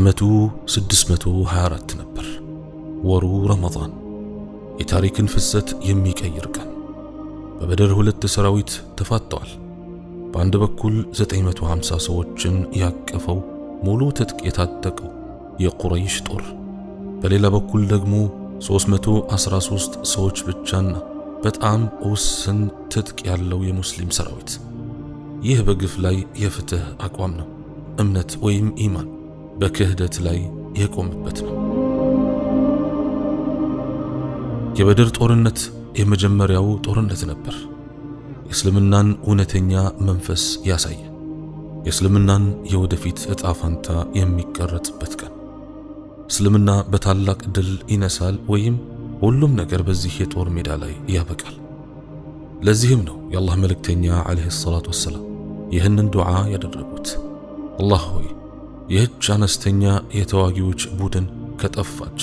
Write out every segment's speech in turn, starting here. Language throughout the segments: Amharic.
ዓመቱ 624 ነበር። ወሩ ረመዳን፣ የታሪክን ፍሰት የሚቀይር ቀን። በበድር ሁለት ሰራዊት ተፋጠዋል። በአንድ በኩል 950 ሰዎችን ያቀፈው ሙሉ ትጥቅ የታጠቀው የቁረይሽ ጦር፣ በሌላ በኩል ደግሞ 313 ሰዎች ብቻና በጣም ውስን ትጥቅ ያለው የሙስሊም ሰራዊት። ይህ በግፍ ላይ የፍትህ አቋም ነው። እምነት ወይም ኢማን በክህደት ላይ የቆመበት ነው። የበድር ጦርነት የመጀመሪያው ጦርነት ነበር። የእስልምናን እውነተኛ መንፈስ ያሳየ፣ የእስልምናን የወደፊት ዕጣ ፈንታ የሚቀረጽበት ቀን። እስልምና በታላቅ ድል ይነሳል ወይም ሁሉም ነገር በዚህ የጦር ሜዳ ላይ ያበቃል። ለዚህም ነው የአላህ መልእክተኛ ዓለይሂ ሰላቱ ወሰላም ይህንን ዱዓ ያደረጉት። አላህ ሆይ ይህች አነስተኛ የተዋጊዎች ቡድን ከጠፋች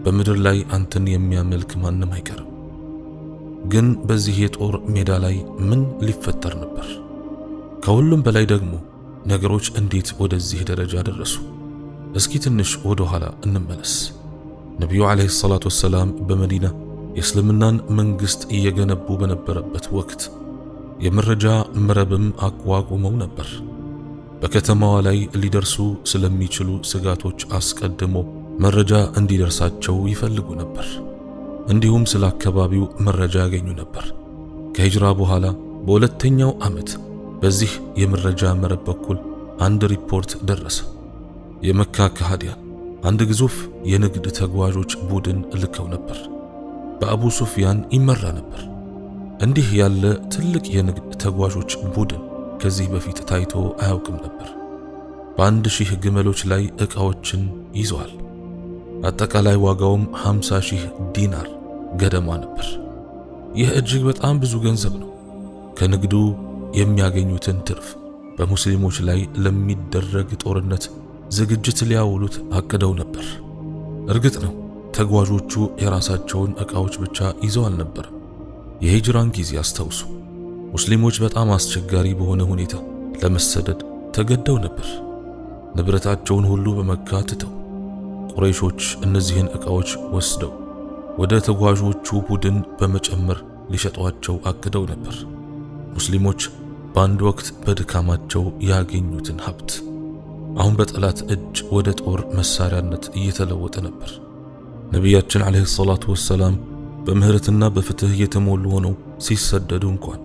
በምድር ላይ አንተን የሚያመልክ ማንም አይቀርም። ግን በዚህ የጦር ሜዳ ላይ ምን ሊፈጠር ነበር? ከሁሉም በላይ ደግሞ ነገሮች እንዴት ወደዚህ ደረጃ ደረሱ? እስኪ ትንሽ ወደ ኋላ እንመለስ። ነቢዩ ዓለይሂ ሰላቱ ወሰላም በመዲና የእስልምናን መንግሥት እየገነቡ በነበረበት ወቅት የመረጃ መረብም አቋቁመው ነበር። በከተማዋ ላይ ሊደርሱ ስለሚችሉ ስጋቶች አስቀድሞ መረጃ እንዲደርሳቸው ይፈልጉ ነበር። እንዲሁም ስለ አካባቢው መረጃ ያገኙ ነበር። ከሂጅራ በኋላ በሁለተኛው ዓመት በዚህ የመረጃ መረብ በኩል አንድ ሪፖርት ደረሰ። የመካ ከሃዲያን አንድ ግዙፍ የንግድ ተጓዦች ቡድን ልከው ነበር። በአቡ ሱፊያን ይመራ ነበር። እንዲህ ያለ ትልቅ የንግድ ተጓዦች ቡድን ከዚህ በፊት ታይቶ አያውቅም ነበር። በ1000 ግመሎች ላይ ዕቃዎችን ይዘዋል። አጠቃላይ ዋጋውም 50,000 ዲናር ገደማ ነበር። ይህ እጅግ በጣም ብዙ ገንዘብ ነው። ከንግዱ የሚያገኙትን ትርፍ በሙስሊሞች ላይ ለሚደረግ ጦርነት ዝግጅት ሊያውሉት አቅደው ነበር። እርግጥ ነው ተጓዦቹ የራሳቸውን ዕቃዎች ብቻ ይዘው አልነበረም። የሂጅራን ጊዜ አስታውሱ። ሙስሊሞች በጣም አስቸጋሪ በሆነ ሁኔታ ለመሰደድ ተገደው ነበር። ንብረታቸውን ሁሉ በመካ ትተው ቁረይሾች እነዚህን ዕቃዎች ወስደው ወደ ተጓዦቹ ቡድን በመጨመር ሊሸጧቸው አቅደው ነበር። ሙስሊሞች በአንድ ወቅት በድካማቸው ያገኙትን ሀብት አሁን በጠላት እጅ ወደ ጦር መሳሪያነት እየተለወጠ ነበር። ነቢያችን ዓለይሂ ሰላቱ ወሰላም በምህረትና በፍትህ የተሞሉ ሆነው ሲሰደዱ እንኳን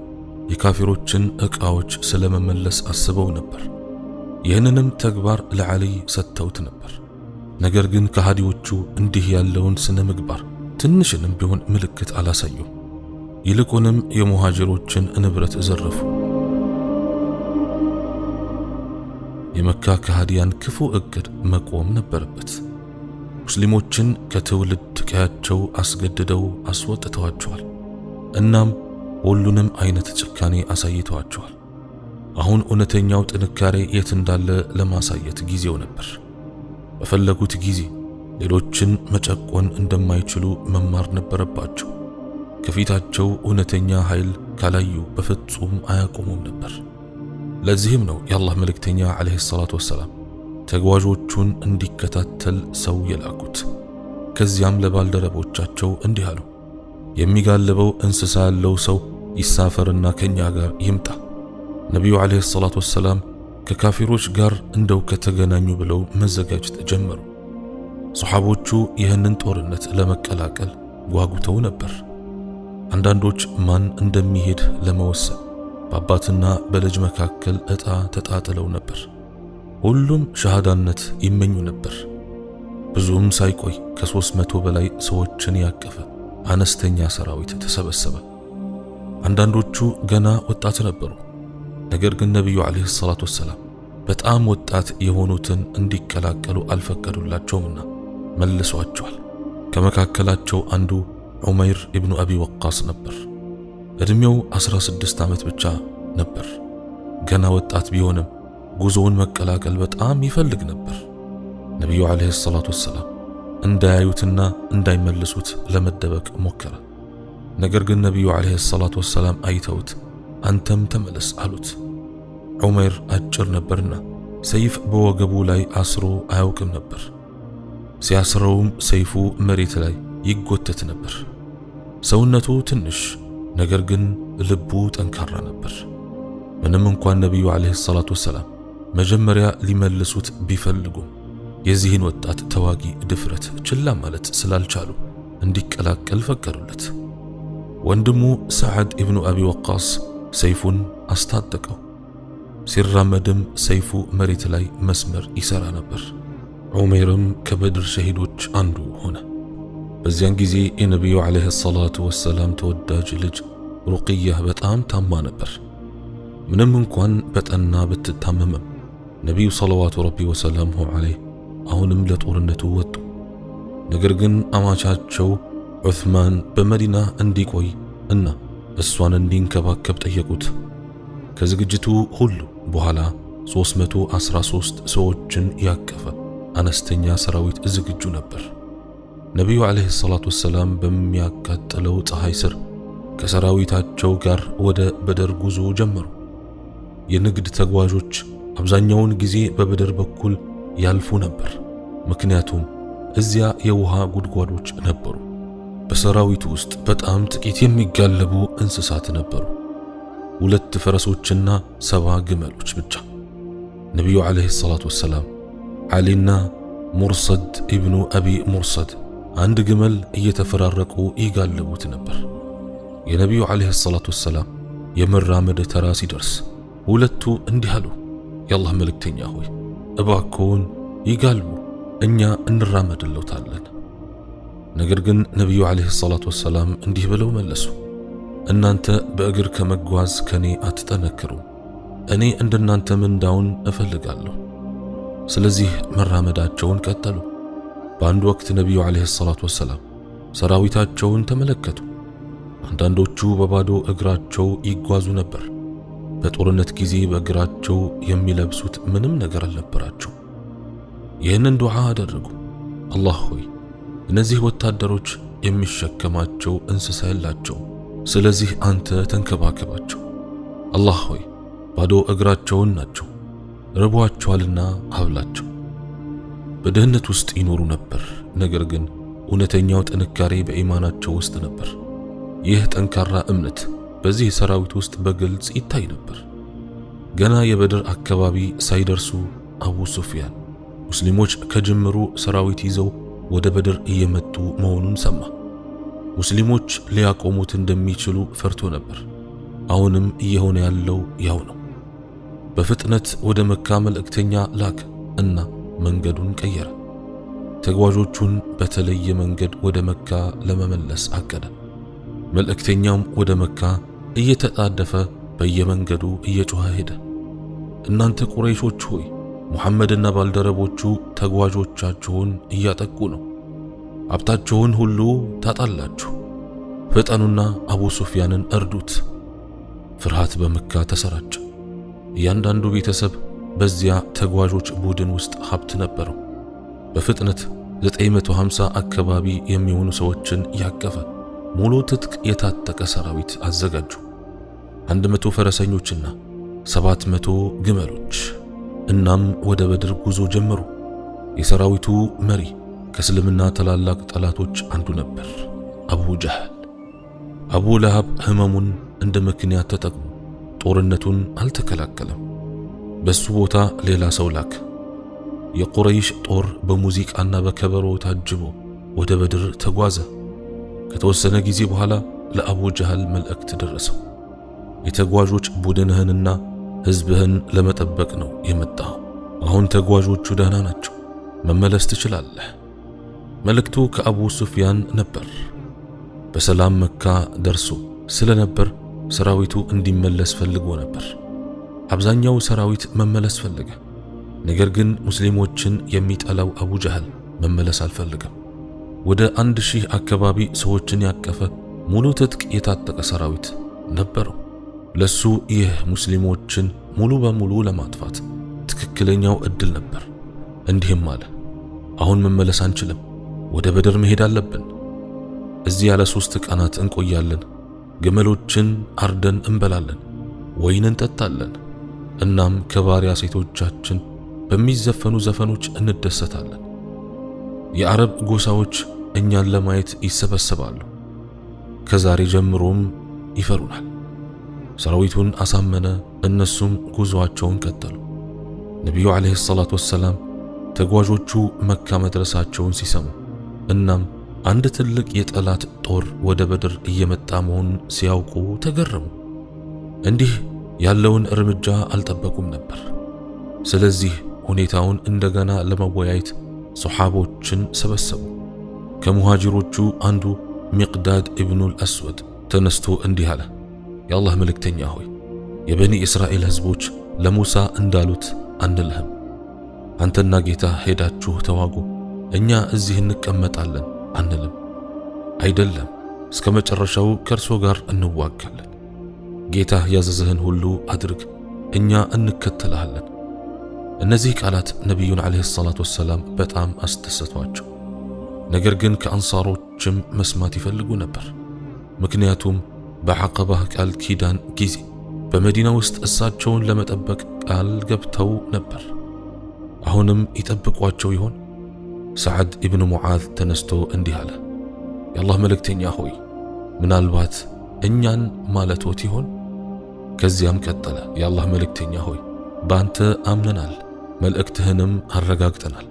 የካፊሮችን ዕቃዎች ስለመመለስ አስበው ነበር። ይህንንም ተግባር ለዓሊ ሰጥተውት ነበር። ነገር ግን ከሃዲዎቹ እንዲህ ያለውን ስነ ምግባር ትንሽንም ቢሆን ምልክት አላሳዩም። ይልቁንም የሙሃጅሮችን ንብረት ዘረፉ። የመካ ከሃዲያን ክፉ እቅድ መቆም ነበረበት። ሙስሊሞችን ከትውልድ ቀያቸው አስገድደው አስወጥተዋቸዋል። እናም ሁሉንም አይነት ጭካኔ አሳይተዋቸዋል። አሁን እውነተኛው ጥንካሬ የት እንዳለ ለማሳየት ጊዜው ነበር። በፈለጉት ጊዜ ሌሎችን መጨቆን እንደማይችሉ መማር ነበረባቸው። ከፊታቸው እውነተኛ ኃይል ካላዩ በፍጹም አያቆሙም ነበር። ለዚህም ነው የአላህ መልእክተኛ ዓለይሂ ሰላቱ ወሰላም ተጓዦቹን እንዲከታተል ሰው የላኩት። ከዚያም ለባልደረቦቻቸው እንዲህ አሉ፣ የሚጋልበው እንስሳ ያለው ሰው ይሳፈርና ከኛ ጋር ይምጣ። ነቢዩ ዓለይሂ ሰላቱ ወሰላም ከካፊሮች ጋር እንደው ከተገናኙ ብለው መዘጋጀት ጀመሩ። ሰሓቦቹ ይህንን ጦርነት ለመቀላቀል ጓጉተው ነበር። አንዳንዶች ማን እንደሚሄድ ለመወሰን በአባትና በልጅ መካከል ዕጣ ተጣጥለው ነበር። ሁሉም ሸሃዳነት ይመኙ ነበር። ብዙም ሳይቆይ ከ300 በላይ ሰዎችን ያቀፈ አነስተኛ ሰራዊት ተሰበሰበ። አንዳንዶቹ ገና ወጣት ነበሩ። ነገር ግን ነቢዩ ዓለይሂ ሰላቱ ወሰላም በጣም ወጣት የሆኑትን እንዲቀላቀሉ አልፈቀዱላቸውምና መልሷቸዋል። ከመካከላቸው አንዱ ዑመይር ኢብኑ አቢ ወቃስ ነበር። ዕድሜው 16 ዓመት ብቻ ነበር። ገና ወጣት ቢሆንም ጉዞውን መቀላቀል በጣም ይፈልግ ነበር። ነቢዩ ዓለይሂ ሰላቱ ወሰላም እንዳያዩትና እንዳይመልሱት ለመደበቅ ሞከረ። ነገር ግን ነቢዩ ዓለይሂ ሰላቱ ወሰላም አይተውት አንተም ተመለስ አሉት። ዑመይር አጭር ነበርና ሰይፍ በወገቡ ላይ አስሮ አያውቅም ነበር። ሲያስረውም ሰይፉ መሬት ላይ ይጎተት ነበር። ሰውነቱ ትንሽ፣ ነገር ግን ልቡ ጠንካራ ነበር። ምንም እንኳን ነቢዩ ዓለይሂ ሰላቱ ወሰላም መጀመሪያ ሊመልሱት ቢፈልጉም የዚህን ወጣት ተዋጊ ድፍረት ችላ ማለት ስላልቻሉ እንዲቀላቀል ፈቀዱለት። ወንድሙ ሰዓድ ኢብኑ አቢ ወቃስ ሰይፉን አስታጠቀው። ሲራመድም ሰይፉ መሬት ላይ መስመር ይሰራ ነበር። ዑመይርም ከበድር ሸሂዶች አንዱ ሆነ። በዚያን ጊዜ የነቢዩ ዓለይሂ ሰላቱ ወሰላም ተወዳጅ ልጅ ሩቅያህ በጣም ታማ ነበር። ምንም እንኳን በጠና ብትታመምም ነቢዩ ሰለዋቱ ረቢ ወሰላሙሁ ዓለይህ አሁንም ለጦርነቱ ወጡ። ነገር ግን አማቻቸው ዑስማን በመዲና እንዲቆይ እና እሷን እንዲንከባከብ ጠየቁት። ከዝግጅቱ ሁሉ በኋላ 313 ሰዎችን ያቀፈ አነስተኛ ሰራዊት ዝግጁ ነበር። ነቢዩ ዓለይሂ ሰላቱ ወሰላም በሚያቃጥለው ፀሐይ ስር ከሰራዊታቸው ጋር ወደ በድር ጉዞ ጀመሩ። የንግድ ተጓዦች አብዛኛውን ጊዜ በበድር በኩል ያልፉ ነበር፣ ምክንያቱም እዚያ የውሃ ጉድጓዶች ነበሩ። በሰራዊቱ ውስጥ በጣም ጥቂት የሚጋለቡ እንስሳት ነበሩ፣ 2 ፈረሶችና 70 ግመሎች ብቻ። ነቢዩ ዓለይሂ ሰላቱ ወሰላም ዓሊና ሙርሰድ ኢብኑ አቢ ሙርሰድ አንድ ግመል እየተፈራረቁ ይጋለቡት ነበር። የነቢዩ ዓለይሂ ሰላቱ ወሰላም የመራመድ ተራ ሲደርስ ሁለቱ እንዲህ አሉ፣ የአላህ መልእክተኛ ሆይ እባክዎን ይጋልቡ፣ እኛ እንራመድልዎታለን። ነገር ግን ነቢዩ ዓለይሂ ሰላቱ ወሰላም እንዲህ ብለው መለሱ፣ እናንተ በእግር ከመጓዝ ከኔ አትጠነክሩ፣ እኔ እንደናንተ ምንዳውን እፈልጋለሁ። ስለዚህ መራመዳቸውን ቀጠሉ። በአንድ ወቅት ነቢዩ ዓለይሂ ሰላቱ ወሰላም ሰራዊታቸውን ተመለከቱ። አንዳንዶቹ በባዶ እግራቸው ይጓዙ ነበር። በጦርነት ጊዜ በእግራቸው የሚለብሱት ምንም ነገር አልነበራቸው። ይህንን ዱዓ አደረጉ፣ አላህ ሆይ እነዚህ ወታደሮች የሚሸከማቸው እንስሳ የላቸው፣ ስለዚህ አንተ ተንከባከባቸው። አላህ ሆይ ባዶ እግራቸውን ናቸው፣ ርቧቸዋልና አብላቸው። በድህነት ውስጥ ይኖሩ ነበር፣ ነገር ግን እውነተኛው ጥንካሬ በኢማናቸው ውስጥ ነበር። ይህ ጠንካራ እምነት በዚህ ሰራዊት ውስጥ በግልጽ ይታይ ነበር። ገና የበድር አካባቢ ሳይደርሱ አቡ ሱፊያን ሙስሊሞች ከጅምሩ ሰራዊት ይዘው ወደ በድር እየመጡ መሆኑን ሰማ። ሙስሊሞች ሊያቆሙት እንደሚችሉ ፈርቶ ነበር። አሁንም እየሆነ ያለው ያው ነው። በፍጥነት ወደ መካ መልእክተኛ ላከ እና መንገዱን ቀየረ። ተጓዦቹን በተለየ መንገድ ወደ መካ ለመመለስ አቀደ። መልእክተኛውም ወደ መካ እየተጣደፈ በየመንገዱ እየጮኸ ሄደ። እናንተ ቁረይሾች ሆይ ሙሐመድና ባልደረቦቹ ተጓዦቻችሁን እያጠቁ ነው፣ ሀብታችሁን ሁሉ ታጣላችሁ፣ ፍጠኑና አቡ ሱፊያንን እርዱት። ፍርሃት በመካ ተሰራጨ። እያንዳንዱ ቤተሰብ በዚያ ተጓዦች ቡድን ውስጥ ሀብት ነበረው። በፍጥነት 950 አካባቢ የሚሆኑ ሰዎችን ያቀፈ ሙሉ ትጥቅ የታጠቀ ሰራዊት አዘጋጁ። 100 ፈረሰኞችና 700 ግመሎች። እናም ወደ በድር ጉዞ ጀመሩ። የሰራዊቱ መሪ ከእስልምና ታላላቅ ጠላቶች አንዱ ነበር፣ አቡ ጀህል። አቡ ለሃብ ህመሙን እንደ ምክንያት ተጠቅሞ ጦርነቱን አልተከላከለም። በሱ ቦታ ሌላ ሰው ላክ። የቁረይሽ ጦር በሙዚቃና በከበሮ ታጅቦ ወደ በድር ተጓዘ። ከተወሰነ ጊዜ በኋላ ለአቡ ጀህል መልእክት ደረሰው። የተጓዦች ቡድንህንና ህዝብህን ለመጠበቅ ነው የመጣው። አሁን ተጓዦቹ ደህና ናቸው፣ መመለስ ትችላለህ። መልእክቱ ከአቡ ሱፊያን ነበር። በሰላም መካ ደርሶ ስለነበር ሰራዊቱ እንዲመለስ ፈልጎ ነበር። አብዛኛው ሰራዊት መመለስ ፈለገ። ነገር ግን ሙስሊሞችን የሚጠላው አቡ ጀህል መመለስ አልፈለገም። ወደ 1000 አካባቢ ሰዎችን ያቀፈ ሙሉ ትጥቅ የታጠቀ ሰራዊት ነበረው። ለሱ ይህ ሙስሊሞችን ሙሉ በሙሉ ለማጥፋት ትክክለኛው እድል ነበር። እንዲህም አለ፣ አሁን መመለስ አንችልም፣ ወደ በድር መሄድ አለብን። እዚህ ያለ 3 ቀናት እንቆያለን። ግመሎችን አርደን እንበላለን፣ ወይን እንጠጣለን። እናም ከባሪያ ሴቶቻችን በሚዘፈኑ ዘፈኖች እንደሰታለን። የአረብ ጎሳዎች እኛን ለማየት ይሰበሰባሉ። ከዛሬ ጀምሮም ይፈሩናል። ሰራዊቱን አሳመነ፣ እነሱም ጉዞአቸውን ቀጠሉ። ነቢዩ ዓለይሂ ሰላቱ ወሰላም ተጓዦቹ መካ መድረሳቸውን ሲሰሙ እናም አንድ ትልቅ የጠላት ጦር ወደ በድር እየመጣ መሆኑን ሲያውቁ ተገረሙ። እንዲህ ያለውን እርምጃ አልጠበቁም ነበር። ስለዚህ ሁኔታውን እንደገና ለመወያየት ሶሓቦችን ሰበሰቡ። ከሙሃጅሮቹ አንዱ ሚቅዳድ ኢብኑል አስወድ ተነስቶ እንዲህ አለ፣ የአላህ መልእክተኛ ሆይ የበኒ እስራኤል ህዝቦች ለሙሳ እንዳሉት አንልህም። አንተና ጌታ ሄዳችሁ ተዋጉ፣ እኛ እዚህ እንቀመጣለን አንልም። አይደለም፣ እስከ መጨረሻው ከእርሶ ጋር እንዋጋለን። ጌታ ያዘዘህን ሁሉ አድርግ፣ እኛ እንከተልሃለን። እነዚህ ቃላት ነቢዩን ዓለይሂ ሰላቱ ወሰላም በጣም አስደሰቷቸው። ነገር ግን ከአንሳሮችም መስማት ይፈልጉ ነበር። ምክንያቱም በዐቀባህ ቃል ኪዳን ጊዜ በመዲና ውስጥ እሳቸውን ለመጠበቅ ቃል ገብተው ነበር። አሁንም ይጠብቋቸው ይሆን? ሰዓድ ኢብኑ ሙዓዝ ተነስቶ እንዲህ አለ፣ የአላህ መልእክተኛ ሆይ ምናልባት እኛን ማለቶት ይሆን? ከዚያም ቀጠለ፣ የአላህ መልእክተኛ ሆይ በአንተ አምነናል፣ መልእክትህንም አረጋግጠናል።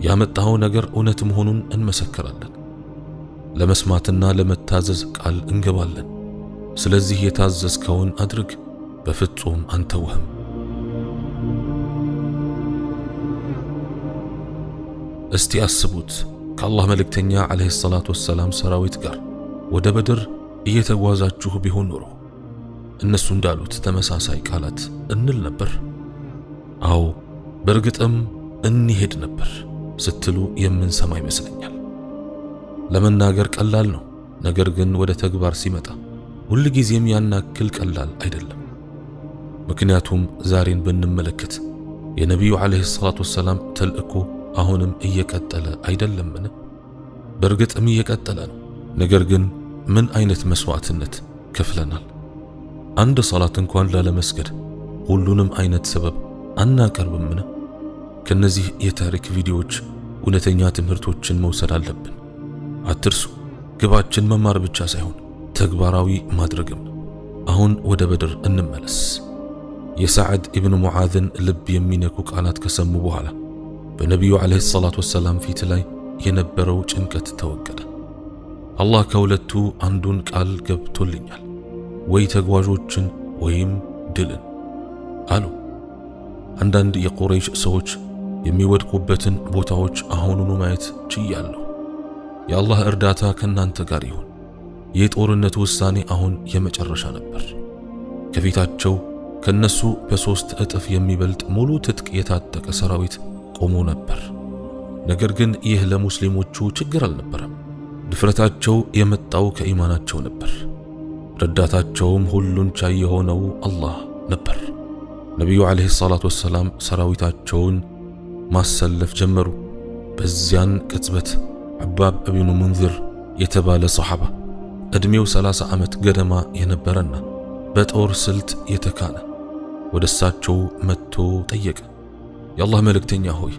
ያመጣኸው ነገር እውነት መሆኑን እንመሰክራለን። ለመስማትና ለመታዘዝ ቃል እንገባለን። ስለዚህ የታዘዝከውን አድርግ፣ በፍጹም አንተውህም። እስቲ አስቡት፣ ከአላህ መልእክተኛ ዓለይሂ ሰላቱ ወሰላም ሰራዊት ጋር ወደ በድር እየተጓዛችሁ ቢሆን ኖሮ እነሱ እንዳሉት ተመሳሳይ ቃላት እንል ነበር? አዎ በእርግጥም እንሄድ ነበር ስትሉ የምንሰማ ይመስለኛል። ለመናገር ቀላል ነው፣ ነገር ግን ወደ ተግባር ሲመጣ ሁልጊዜም ያን ያክል ቀላል አይደለም። ምክንያቱም ዛሬን ብንመለከት የነቢዩ ዓለይሂ ሰላቱ ወሰላም ተልእኮ አሁንም እየቀጠለ አይደለምን? በእርግጥም እየቀጠለ ነው። ነገር ግን ምን አይነት መስዋዕትነት ከፍለናል? አንድ ሰላት እንኳን ላለመስገድ ሁሉንም አይነት ሰበብ አናቀርብምን? ከነዚህ የታሪክ ቪዲዮዎች እውነተኛ ትምህርቶችን መውሰድ አለብን። አትርሱ፣ ግባችን መማር ብቻ ሳይሆን ተግባራዊ ማድረግም። አሁን ወደ በድር እንመለስ። የሰዓድ ኢብኑ ሙዓዝን ልብ የሚነኩ ቃላት ከሰሙ በኋላ በነቢዩ ዓለይሂ ሰላቱ ወሰላም ፊት ላይ የነበረው ጭንቀት ተወገደ። አላህ ከሁለቱ አንዱን ቃል ገብቶልኛል፣ ወይ ተጓዦችን ወይም ድልን አሉ። አንዳንድ የቁረይሽ ሰዎች የሚወድቁበትን ቦታዎች አሁኑኑ ማየት ችያለሁ። የአላህ እርዳታ ከናንተ ጋር ይሁን። የጦርነቱ ውሳኔ አሁን የመጨረሻ ነበር። ከፊታቸው ከነሱ በ3 እጥፍ የሚበልጥ ሙሉ ትጥቅ የታጠቀ ሰራዊት ቆሞ ነበር። ነገር ግን ይህ ለሙስሊሞቹ ችግር አልነበረም። ድፍረታቸው የመጣው ከኢማናቸው ነበር። ረዳታቸውም ሁሉን ቻይ የሆነው አላህ ነበር። ነቢዩ ዓለይሂ ሰላቱ ወሰላም ሰራዊታቸውን ማሰለፍ ጀመሩ። በዚያን ቅጽበት ዐባብ ኢብኑ ሙንዚር የተባለ ሰሓባ ዕድሜው 30 ዓመት ገደማ የነበረና በጦር ስልት የተካነ ወደ እሳቸው መጥቶ ጠየቀ፣ የአላህ መልእክተኛ ሆይ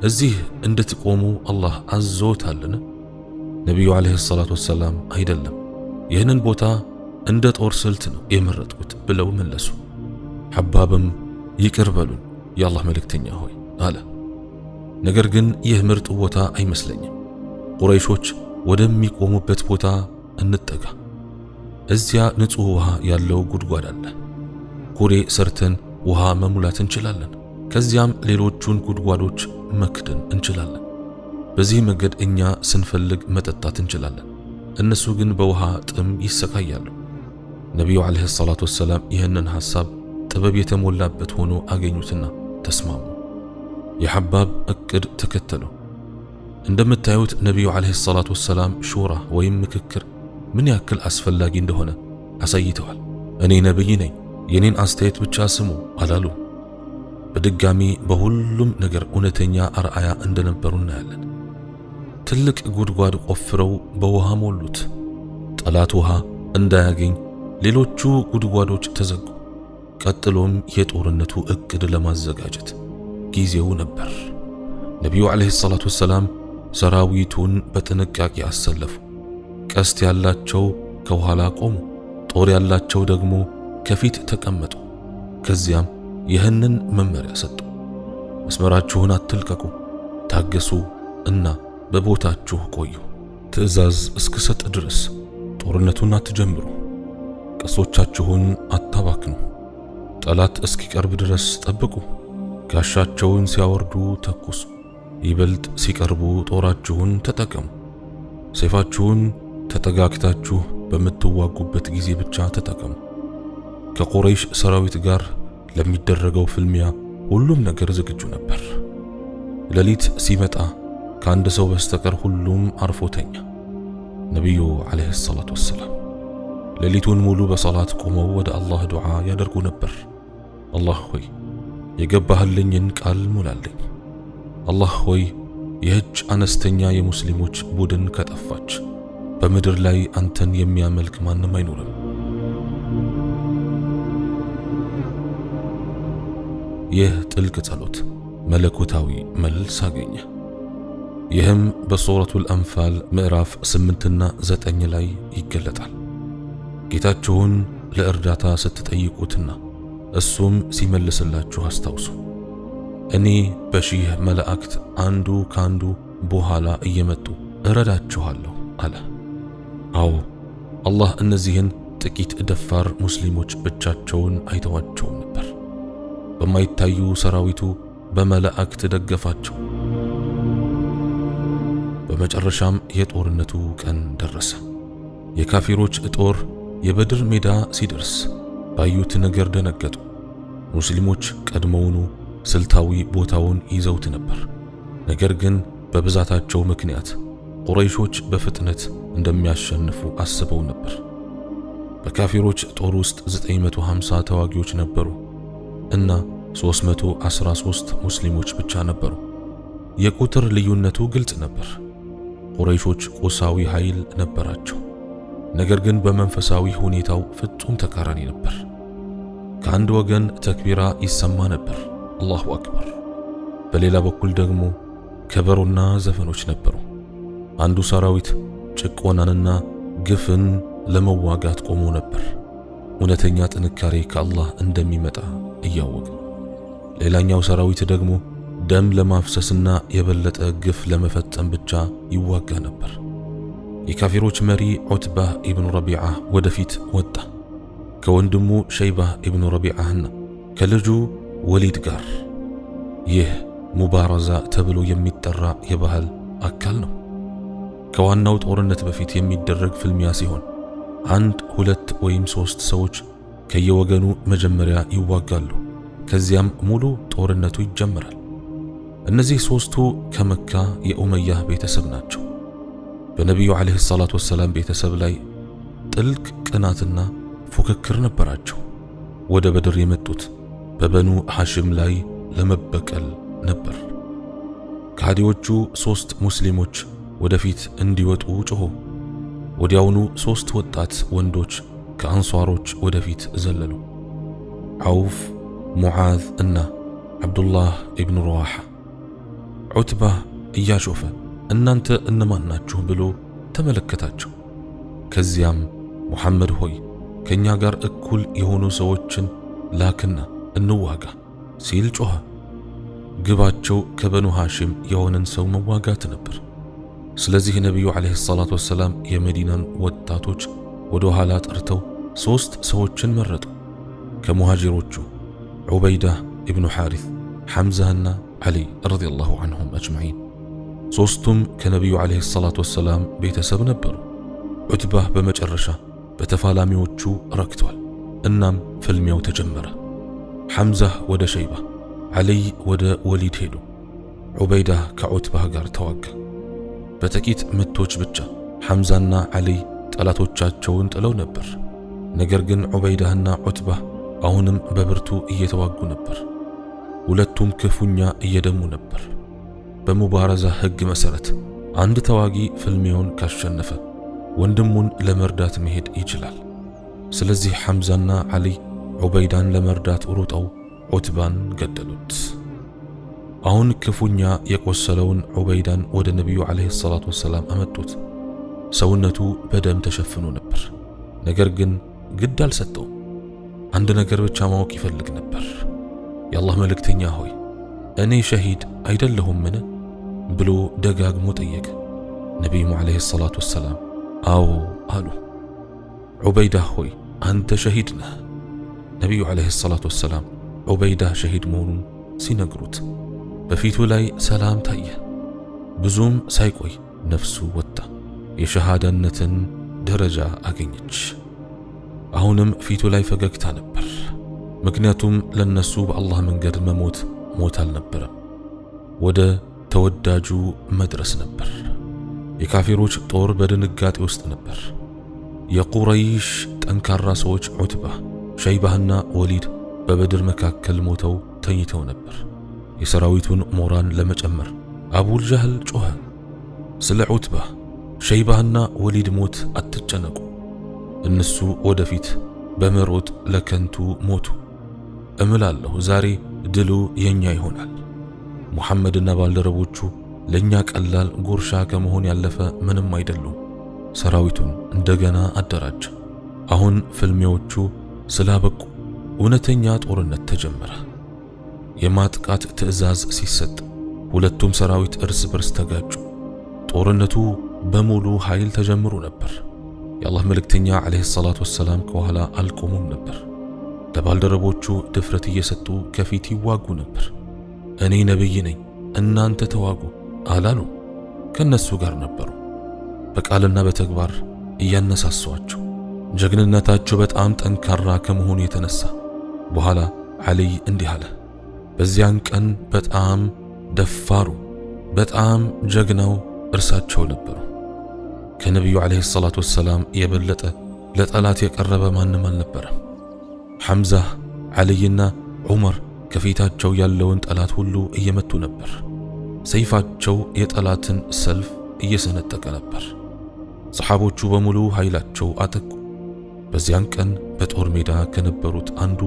እዚህ እንድትቆሙ አላህ አዞታልን? ነቢዩ ዓለይሂ ሰላቱ ወሰላም አይደለም፣ ይህንን ቦታ እንደ ጦር ስልት ነው የመረጥኩት ብለው መለሱ። ሐባብም ይቅር በሉን የአላህ መልእክተኛ ሆይ አለ። ነገር ግን ይህ ምርጡ ቦታ አይመስለኝም። ቁረይሾች ወደሚቆሙበት ቦታ እንጠጋ። እዚያ ንጹህ ውሃ ያለው ጉድጓድ አለ። ኩሬ ሰርተን ውሃ መሙላት እንችላለን። ከዚያም ሌሎቹን ጉድጓዶች መክደን እንችላለን። በዚህ መንገድ እኛ ስንፈልግ መጠጣት እንችላለን። እነሱ ግን በውሃ ጥም ይሰቃያሉ። ነቢዩ ዓለይሂ ሰላቱ ወሰላም ይህንን ሐሳብ ጥበብ የተሞላበት ሆኖ አገኙትና ተስማሙ። የሐባብ እቅድ ተከተሉ። እንደምታዩት ነቢዩ ዓለይሂ ሰላቱ ወሰላም ሹራ ወይም ምክክር ምን ያክል አስፈላጊ እንደሆነ አሳይተዋል። እኔ ነቢይ ነኝ፣ የኔን አስተያየት ብቻ ስሙ አላሉ። በድጋሚ በሁሉም ነገር እውነተኛ አርአያ እንደነበሩ እናያለን። ትልቅ ጉድጓድ ቆፍረው በውሃ ሞሉት። ጠላት ውሃ እንዳያገኝ ሌሎቹ ጉድጓዶች ተዘጉ። ቀጥሎም የጦርነቱ እቅድ ለማዘጋጀት ጊዜው ነበር። ነቢዩ ዓለይሂ ሰላቱ ወሰላም ሰራዊቱን በጥንቃቄ አሰለፉ። ቀስት ያላቸው ከኋላ ቆሙ፣ ጦር ያላቸው ደግሞ ከፊት ተቀመጡ። ከዚያም ይህንን መመሪያ ሰጡ። መስመራችሁን አትልቀቁ፣ ታገሱ እና በቦታችሁ ቆዩ። ትዕዛዝ እስክሰጥ ድረስ ጦርነቱን አትጀምሩ። ቀስቶቻችሁን አታባክኑ። ጠላት እስኪቀርብ ድረስ ጠብቁ። ጋሻቸውን ሲያወርዱ ተኩሱ። ይበልጥ ሲቀርቡ ጦራችሁን ተጠቀሙ። ሰይፋችሁን ተጠጋግታችሁ በምትዋጉበት ጊዜ ብቻ ተጠቀሙ። ከቁረይሽ ሰራዊት ጋር ለሚደረገው ፍልሚያ ሁሉም ነገር ዝግጁ ነበር። ሌሊት ሲመጣ ከአንድ ሰው በስተቀር ሁሉም አርፎ ተኛ። ነቢዩ ዓለይሂ ሰላቱ ወሰላም ሌሊቱን ሙሉ በሰላት ቆመው ወደ አላህ ዱዓ ያደርጉ ነበር። አላህ ሆይ የገባህልኝን ቃል ሙላልኝ። አላህ ሆይ ይህች አነስተኛ የሙስሊሞች ቡድን ከጠፋች በምድር ላይ አንተን የሚያመልክ ማንም አይኖርም። ይህ ጥልቅ ጸሎት መለኮታዊ መልስ አገኘ። ይህም በሱረቱል አንፋል ምዕራፍ 8ና 9 ላይ ይገለጣል። ጌታችሁን ለእርዳታ ስትጠይቁትና እሱም ሲመልስላችሁ አስታውሱ። እኔ በሺህ መላእክት አንዱ ካንዱ በኋላ እየመጡ እረዳችኋለሁ አለ። አዎ አላህ እነዚህን ጥቂት ደፋር ሙስሊሞች ብቻቸውን አይተዋቸውም ነበር። በማይታዩ ሰራዊቱ በመላእክት ደገፋቸው። በመጨረሻም የጦርነቱ ቀን ደረሰ። የካፊሮች ጦር የበድር ሜዳ ሲደርስ ባዩት ነገር ደነገጡ። ሙስሊሞች ቀድመውኑ ስልታዊ ቦታውን ይዘውት ነበር። ነገር ግን በብዛታቸው ምክንያት ቁረይሾች በፍጥነት እንደሚያሸንፉ አስበው ነበር። በካፊሮች ጦር ውስጥ 950 ተዋጊዎች ነበሩ እና 313 ሙስሊሞች ብቻ ነበሩ። የቁጥር ልዩነቱ ግልጽ ነበር። ቁረይሾች ቁሳዊ ኃይል ነበራቸው፣ ነገር ግን በመንፈሳዊ ሁኔታው ፍጹም ተቃራኒ ነበር። ከአንድ ወገን ተክቢራ ይሰማ ነበር፣ አላሁ አክበር። በሌላ በኩል ደግሞ ከበሮና ዘፈኖች ነበሩ። አንዱ ሰራዊት ጭቆናንና ግፍን ለመዋጋት ቆሞ ነበር፣ እውነተኛ ጥንካሬ ከአላህ እንደሚመጣ እያወቀ። ሌላኛው ሰራዊት ደግሞ ደም ለማፍሰስና የበለጠ ግፍ ለመፈጸም ብቻ ይዋጋ ነበር። የካፊሮች መሪ ዑትባህ ኢብኑ ረቢዓ ወደፊት ወጣ። ከወንድሙ ሸይባህ ኢብኑ ረቢዓህና ከልጁ ወሊድ ጋር። ይህ ሙባረዛ ተብሎ የሚጠራ የባህል አካል ነው። ከዋናው ጦርነት በፊት የሚደረግ ፍልሚያ ሲሆን 1፣ 2 ወይም 3 ሰዎች ከየወገኑ መጀመሪያ ይዋጋሉ። ከዚያም ሙሉ ጦርነቱ ይጀምራል። እነዚህ ሦስቱ ከመካ የኡመያህ ቤተሰብ ናቸው። በነቢዩ ዓለይሂ ሰላቱ ወሰላም ቤተሰብ ላይ ጥልቅ ቅናትና ፉክክር ነበራቸው። ወደ በድር የመጡት በበኑ ሐሽም ላይ ለመበቀል ነበር። ከሃዲዎቹ 3 ሙስሊሞች ወደፊት እንዲወጡ ጮኹ። ወዲያውኑ 3 ወጣት ወንዶች ከአንሷሮች ወደፊት ዘለሉ። ዐውፍ፣ ሙዓዝ እና ዓብዱላህ ኢብኑ ረዋሓ። ዑትባህ እያሾፈ እናንተ እነማን ናችሁ ብሎ ተመለከታቸው። ከዚያም ሙሐመድ ሆይ ከኛ ጋር እኩል የሆኑ ሰዎችን ላክና እንዋጋ ሲል ጮኸ። ግባቸው ከበኑ ሐሽም የሆነን ሰው መዋጋት ነበር። ስለዚህ ነቢዩ ዓለይሂ ሰላቱ ወሰላም የመዲናን ወጣቶች ወደ ኋላ ጠርተው 3 ሰዎችን መረጡ። ከሙሃጅሮቹ ዑበይዳህ ኢብኑ ሐሪስ፣ ሐምዛና ዓሊ ረዲየላሁ ዐንሁም አጅመዒን። 3ቱም ከነቢዩ ዓለይሂ ሰላቱ ወሰላም ቤተሰብ ነበሩ። ዑትባህ በመጨረሻ በተፋላሚዎቹ ረክቷል። እናም ፍልሚያው ተጀመረ። ሐምዛህ ወደ ሸይባ፣ ዓሊይ ወደ ወሊድ ሄዱ። ዑበይዳህ ከዑትባህ ጋር ተዋጋ። በጥቂት ምቶች ብቻ ሐምዛና ዓሊይ ጠላቶቻቸውን ጥለው ነበር። ነገር ግን ዑበይዳህና ዑትባህ አሁንም በብርቱ እየተዋጉ ነበር። ሁለቱም ክፉኛ እየደሙ ነበር። በሙባረዛ ሕግ መሠረት አንድ ተዋጊ ፍልሚያውን ካሸነፈ ወንድሙን ለመርዳት መሄድ ይችላል። ስለዚህ ሐምዛና ዓሊይ ዑበይዳን ለመርዳት ሩጠው ዑትባን ገደሉት። አሁን ክፉኛ የቆሰለውን ዑበይዳን ወደ ነቢዩ ዓለይሂ ሰላቱ ወሰላም አመጡት። ሰውነቱ በደም ተሸፍኖ ነበር። ነገር ግን ግድ አልሰጠውም። አንድ ነገር ብቻ ማወቅ ይፈልግ ነበር። የአላህ መልእክተኛ ሆይ እኔ ሸሂድ አይደለሁምን ብሎ ደጋግሞ ጠየቀ። ነቢዩም ዓለይሂ ሰላቱ ወሰላም አዎ አሉ። ዑበይዳ ሆይ አንተ ሸሂድ ነህ። ነቢዩ ዓለይሂ ሰላቱ ወሰላም ዑበይዳ ሸሂድ መሆኑን ሲነግሩት በፊቱ ላይ ሰላም ታየ። ብዙም ሳይቆይ ነፍሱ ወጣ። የሸሃዳነትን ደረጃ አገኘች። አሁንም ፊቱ ላይ ፈገግታ ነበር። ምክንያቱም ለነሱ በአላህ መንገድ መሞት ሞት አልነበረም፣ ወደ ተወዳጁ መድረስ ነበር። የካፊሮች ጦር በድንጋጤ ውስጥ ነበር። የቁረይሽ ጠንካራ ሰዎች ዑትባ፣ ሸይባህና ወሊድ በበድር መካከል ሞተው ተኝተው ነበር። የሰራዊቱን ሞራን ለመጨመር አቡል ጀህል ጮኸ። ስለ ዑትባ፣ ሸይባህና ወሊድ ሞት አትጨነቁ፣ እነሱ ወደፊት በመሮጥ ለከንቱ ሞቱ። እምላለሁ ዛሬ ድሉ የኛ ይሆናል። ሙሐመድና ባልደረቦቹ ለኛ ቀላል ጉርሻ ከመሆን ያለፈ ምንም አይደሉም። ሰራዊቱን እንደገና አደራጀ። አሁን ፍልሚያዎቹ ስላበቁ እውነተኛ ጦርነት ተጀመረ። የማጥቃት ትዕዛዝ ሲሰጥ ሁለቱም ሰራዊት እርስ በርስ ተጋጩ። ጦርነቱ በሙሉ ኃይል ተጀምሮ ነበር። የአላህ መልእክተኛ ዓለይሂ ሰላቱ ወሰላም ከኋላ አልቆሙም ነበር። ለባልደረቦቹ ድፍረት እየሰጡ ከፊት ይዋጉ ነበር። እኔ ነብይ ነኝ፣ እናንተ ተዋጉ አላሉ። ከነሱ ጋር ነበሩ፣ በቃልና በተግባር እያነሳሷቸው። ጀግንነታቸው በጣም ጠንካራ ከመሆኑ የተነሳ በኋላ ዓሊይ እንዲህ አለ፣ በዚያን ቀን በጣም ደፋሩ፣ በጣም ጀግናው እርሳቸው ነበሩ። ከነቢዩ ዓለይሂ ሰላቱ ወሰላም የበለጠ ለጠላት የቀረበ ማንም አልነበረም። ሐምዛ፣ ዓሊይና ዑመር ከፊታቸው ያለውን ጠላት ሁሉ እየመቱ ነበር። ሰይፋቸው የጠላትን ሰልፍ እየሰነጠቀ ነበር። ሰሓቦቹ በሙሉ ኃይላቸው አጠቁ። በዚያን ቀን በጦር ሜዳ ከነበሩት አንዱ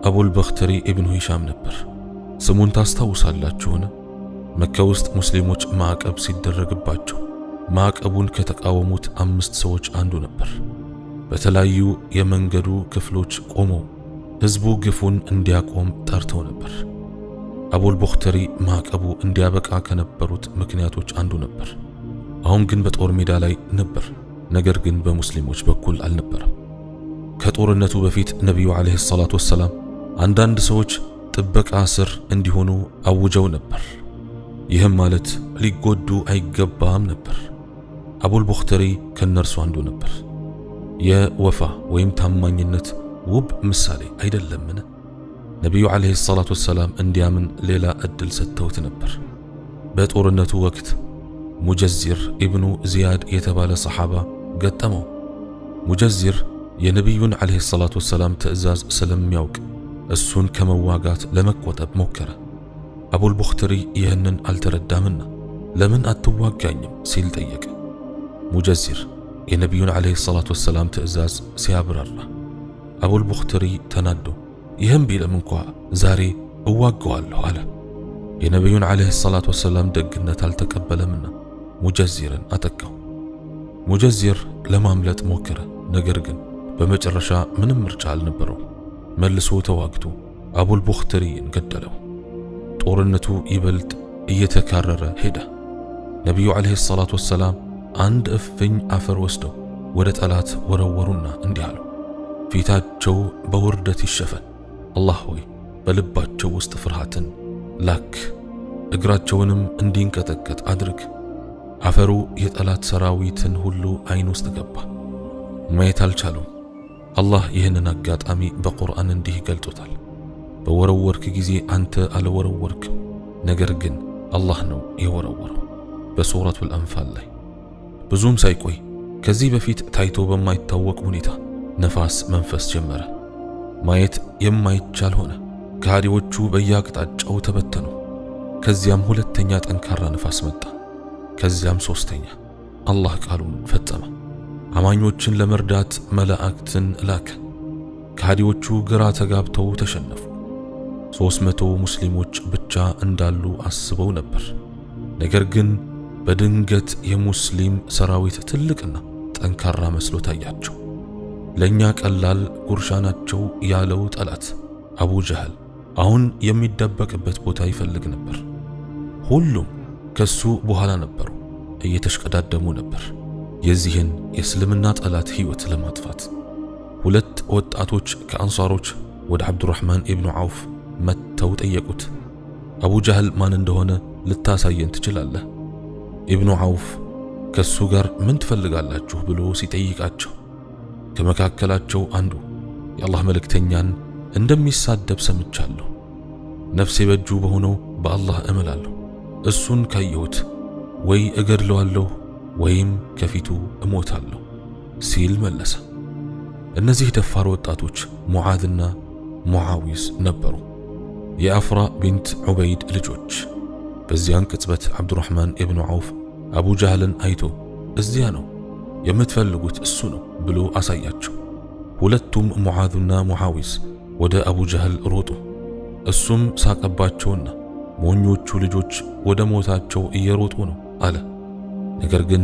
አቡል በኽተሪ ኢብኑ ሂሻም ነበር። ስሙን ታስታውሳላችሁን? መካ ውስጥ ሙስሊሞች ማዕቀብ ሲደረግባቸው ማዕቀቡን ከተቃወሙት 5 ሰዎች አንዱ ነበር። በተለያዩ የመንገዱ ክፍሎች ቆመው ሕዝቡ ግፉን እንዲያቆም ጠርተው ነበር። አቡል በኽተሪ ማዕቀቡ እንዲያበቃ ከነበሩት ምክንያቶች አንዱ ነበር። አሁን ግን በጦር ሜዳ ላይ ነበር፣ ነገር ግን በሙስሊሞች በኩል አልነበረም። ከጦርነቱ በፊት ነቢዩ ዓለይሂ ሰላቱ ወሰላም አንዳንድ ሰዎች ጥበቃ ስር እንዲሆኑ አውጀው ነበር። ይህም ማለት ሊጎዱ አይገባም ነበር። አቡል በኽተሪ ከነርሱ አንዱ ነበር። የወፋ ወይም ታማኝነት ውብ ምሳሌ አይደለምን? ነቢዩ ዓለይሂ ሰላቱ ወሰላም እንዲያምን ሌላ እድል ሰጥተውት ነበር። በጦርነቱ ወቅት ሙጀዚር ኢብኑ ዚያድ የተባለ ሰሓባ ገጠመው። ሙጀዚር የነቢዩን ዓለይሂ ሰላቱ ወሰላም ትዕዛዝ ስለሚያውቅ እሱን ከመዋጋት ለመቆጠብ ሞከረ። አቡል በኽተሪ ይህንን አልተረዳምና ለምን አትዋጋኝም ሲል ጠየቀ። ሙጀዚር የነቢዩን ዓለይሂ ሰላቱ ወሰላም ትዕዛዝ ሲያብራራ አቡል በኽተሪ ተናዶ ይህም ቢልም እንኳ ዛሬ እዋገዋለሁ አለ። የነቢዩን ዓለይሂ ሰላቱ ወሰላም ደግነት አልተቀበለምና ሙጀዚርን አጠቃው። ሙጀዚር ለማምለጥ ሞከረ፣ ነገር ግን በመጨረሻ ምንም ምርጫ አልነበረው። መልሶ ተዋግቶ አቡል በኽተሪን ገደለው። ጦርነቱ ይበልጥ እየተካረረ ሄደ። ነቢዩ ዓለይሂ ሰላቱ ወሰላም አንድ እፍኝ አፈር ወስደው ወደ ጠላት ወረወሩና እንዲህ አሉ፣ ፊታቸው በውርደት ይሸፈን፣ አላህ ሆይ በልባቸው ውስጥ ፍርሃትን ላክ፣ እግራቸውንም እንዲንቀጠቀጥ አድርግ። አፈሩ የጠላት ሰራዊትን ሁሉ አይን ውስጥ ገባ፣ ማየት አልቻሉም። አላህ ይህንን አጋጣሚ በቁርአን እንዲህ ገልጾታል፣ በወረወርክ ጊዜ አንተ አልወረወርክም፣ ነገር ግን አላህ ነው የወረወረው። በሱረቱል አንፋል ላይ ብዙም ሳይቆይ ከዚህ በፊት ታይቶ በማይታወቅ ሁኔታ ነፋስ መንፈስ ጀመረ። ማየት የማይቻል ሆነ። ከሃዲዎቹ በየአቅጣጫው ተበተኑ። ከዚያም ሁለተኛ ጠንካራ ነፋስ መጣ። ከዚያም ሶስተኛ። አላህ ቃሉን ፈጸመ። አማኞችን ለመርዳት መላእክትን ላከ። ከሃዲዎቹ ግራ ተጋብተው ተሸነፉ። 300 ሙስሊሞች ብቻ እንዳሉ አስበው ነበር። ነገር ግን በድንገት የሙስሊም ሰራዊት ትልቅና ጠንካራ መስሎ ታያቸው። ለኛ ቀላል ጉርሻ ናቸው ያለው ጠላት አቡ ጀህል አሁን የሚደበቅበት ቦታ ይፈልግ ነበር። ሁሉም ከሱ በኋላ ነበሩ፣ እየተሽቀዳደሙ ነበር የዚህን የእስልምና ጠላት ሕይወት ለማጥፋት። 2 ወጣቶች ከአንሷሮች ወደ አብዱራህማን ኢብኑ ዐውፍ መጥተው ጠየቁት። አቡ ጀህል ማን እንደሆነ ልታሳየን ትችላለህ? ኢብኑ ዐውፍ ከሱ ጋር ምን ትፈልጋላችሁ ብሎ ሲጠይቃቸው ከመካከላቸው አንዱ የአላህ መልእክተኛን እንደሚሳደብ ሰምቻለሁ፣ ነፍሴ በእጁ በሆነው በአላህ እምላለሁ፣ እሱን ካየሁት ወይ እገድለዋለሁ ወይም ከፊቱ እሞታለሁ ሲል መለሰ። እነዚህ ደፋር ወጣቶች ሙዓዝና ሙዓዊዝ ነበሩ፣ የአፍራ ቢንት ዑበይድ ልጆች። በዚያን ቅጽበት አብዱራህማን ኢብኑ ዐውፍ አቡ ጀህልን አይቶ እዚያ ነው የምትፈልጉት እሱ ነው ብሎ አሳያቸው። ሁለቱም ሙዓዝና ሙዓዊዝ ወደ አቡ ጀህል ሮጡ። እሱም ሳቀባቸውና ሞኞቹ ልጆች ወደ ሞታቸው እየሮጡ ነው አለ። ነገር ግን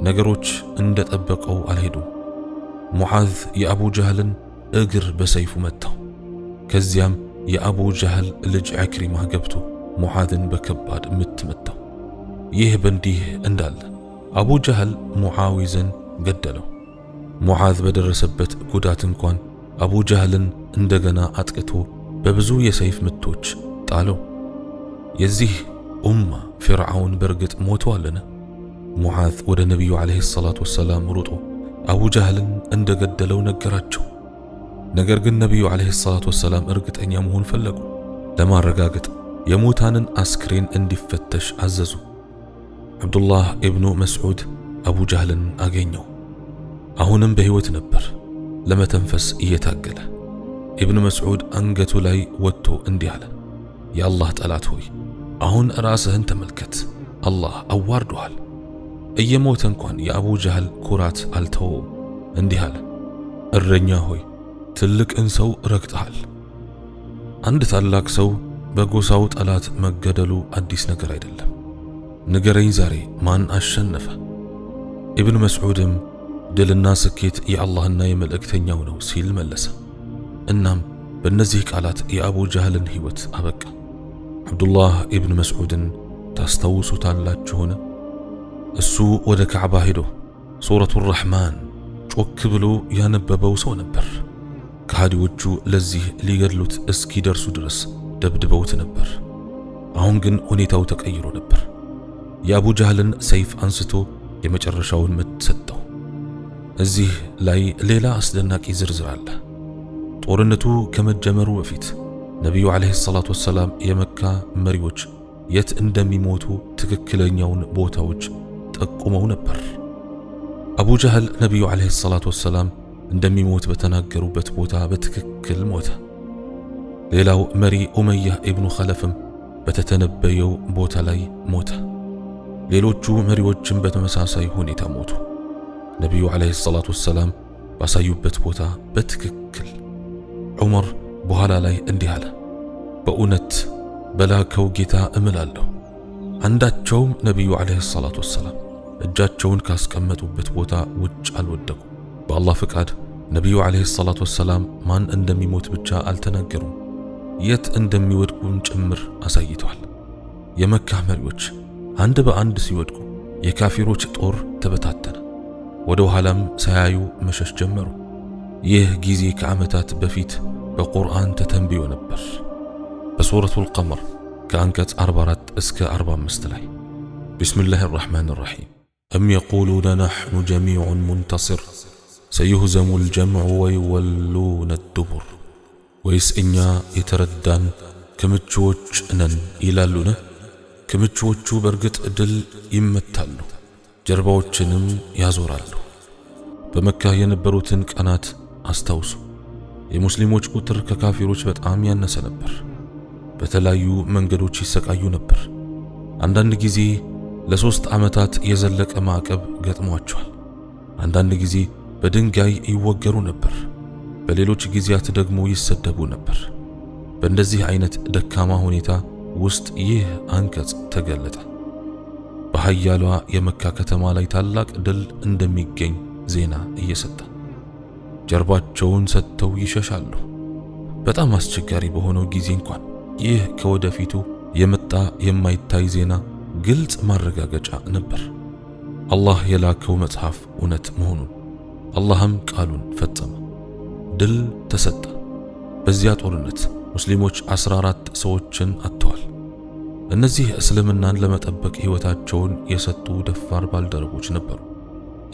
ነገሮች እንደጠበቀው አልሄዱም። ሙዓዝ የአቡ ጀህልን እግር በሰይፉ መታው። ከዚያም የአቡ ጀህል ልጅ ዕክሪማ ገብቶ ሙዓዝን በከባድ ምት መታው። ይህ በእንዲህ እንዳለ አቡ ጀህል ሙዓዊዝን ገደለው። ሙዓዝ በደረሰበት ጉዳት እንኳን አቡ ጀህልን እንደገና አጥቅቶ በብዙ የሰይፍ ምቶች ጣለው። የዚህ ኡማ ፊርዓውን በርግጥ ሞቷልን? ሙዓዝ ወደ ነቢዩ ዓለይሂ ሰላቱ ወሰላም ሩጦ አቡ ጀህልን እንደገደለው ነገራቸው። ነገር ግን ነቢዩ ዓለይሂ ሰላቱ ወሰላም እርግጠኛ መሆን ፈለጉ። ለማረጋገጥ የሙታንን አስክሬን እንዲፈተሽ አዘዙ። አብዱላህ ኢብኑ መስዑድ አቡ ጀህልን አገኘው። አሁንም በሕይወት ነበር፣ ለመተንፈስ እየታገለ። ኢብኑ መስዑድ አንገቱ ላይ ወጥቶ እንዲህ አለ፣ የአላህ ጠላት ሆይ አሁን ራስህን ተመልከት፣ አላህ አዋርዶሃል። እየሞተ እንኳን የአቡ ጀህል ኩራት አልተወውም። እንዲህ አለ፣ እረኛ ሆይ ትልቅን ሰው ረግጠሃል። አንድ ታላቅ ሰው በጎሳው ጠላት መገደሉ አዲስ ነገር አይደለም። ንገረኝ ዛሬ ማን አሸነፈ? ኢብኑ መስዑድም ድልና ስኬት የአላህና የመልእክተኛው ነው ሲል መለሰ። እናም በእነዚህ ቃላት የአቡ ጀህልን ሕይወት አበቃ። አብዱላህ ኢብኑ መስዑድን ታስታውሱታላችሁን? እሱ ወደ ካዕባ ሄዶ ሱረቱ ረሕማን ጮክ ብሎ ያነበበው ሰው ነበር። ከሃዲዎቹ ለዚህ ሊገድሉት እስኪደርሱ ድረስ ደብድበውት ነበር። አሁን ግን ሁኔታው ተቀይሮ ነበር። የአቡ ጀህልን ሰይፍ አንስቶ የመጨረሻውን ምት ሰጠው። እዚህ ላይ ሌላ አስደናቂ ዝርዝር አለ። ጦርነቱ ከመጀመሩ በፊት ነቢዩ ዓለይሂ ሰላቱ ወሰላም የመካ መሪዎች የት እንደሚሞቱ ትክክለኛውን ቦታዎች ጠቁመው ነበር። አቡ ጀህል ነቢዩ ዓለይሂ ሰላቱ ወሰላም እንደሚሞት በተናገሩበት ቦታ በትክክል ሞተ። ሌላው መሪ ኡመያህ ኢብኑ ኸለፍም በተተነበየው ቦታ ላይ ሞተ። ሌሎቹ መሪዎችም በተመሳሳይ ሁኔታ ሞቱ። ነቢዩ ዓለይሂ ሰላቱ ወሰላም ባሳዩበት ቦታ በትክክል። ዑመር በኋላ ላይ እንዲህ አለ፣ በእውነት በላከው ጌታ እምላለሁ አንዳቸውም ነቢዩ ዓለይሂ ሰላቱ ወሰላም እጃቸውን ካስቀመጡበት ቦታ ውጭ አልወደቁ። በአላህ ፍቃድ ነቢዩ ዓለይሂ ሰላቱ ወሰላም ማን እንደሚሞት ብቻ አልተናገሩም፣ የት እንደሚወድቁም ጭምር አሳይተዋል። የመካ መሪዎች አንድ በአንድ ሲወድቁ የካፊሮች ጦር ተበታተነ። ወደ ኋላም ሳያዩ መሸሽ ጀመሩ። ይህ ጊዜ ከዓመታት በፊት በቁርአን ተተንብዮ ነበር። በሱረቱል ቀመር ከአንቀጽ 44 እስከ 45 ላይ ቢስሚላሂ ራሕማኒ ራሒም أم يقولون نحن جميع منتصر سيهزم الجمع ويولون الدبر ወይስ እኛ የተረዳን ከምቾች ነን ይላሉን? ከምቾቹ በርግጥ ድል ይመታሉ፣ ጀርባዎችንም ያዞራሉ። በመካ የነበሩትን ቀናት አስታውሱ። የሙስሊሞች ቁጥር ከካፊሮች በጣም ያነሰ ነበር። በተለያዩ መንገዶች ይሰቃዩ ነበር። አንዳንድ ጊዜ ለ3 ዓመታት የዘለቀ ማዕቀብ ገጥሟቸዋል። አንዳንድ ጊዜ በድንጋይ ይወገሩ ነበር። በሌሎች ጊዜያት ደግሞ ይሰደቡ ነበር። በእንደዚህ አይነት ደካማ ሁኔታ ውስጥ ይህ አንቀጽ ተገለጠ። በኃያሏ የመካ ከተማ ላይ ታላቅ ድል እንደሚገኝ ዜና እየሰጠ ጀርባቸውን ሰጥተው ይሸሻሉ። በጣም አስቸጋሪ በሆነው ጊዜ እንኳን ይህ ከወደፊቱ የመጣ የማይታይ ዜና ግልጽ ማረጋገጫ ነበር። አላህ የላከው መጽሐፍ እውነት መሆኑን፣ አላህም ቃሉን ፈጸመ። ድል ተሰጠ። በዚያ ጦርነት ሙስሊሞች 14 ሰዎችን አጥተዋል። እነዚህ እስልምናን ለመጠበቅ ሕይወታቸውን የሰጡ ደፋር ባልደረቦች ነበሩ።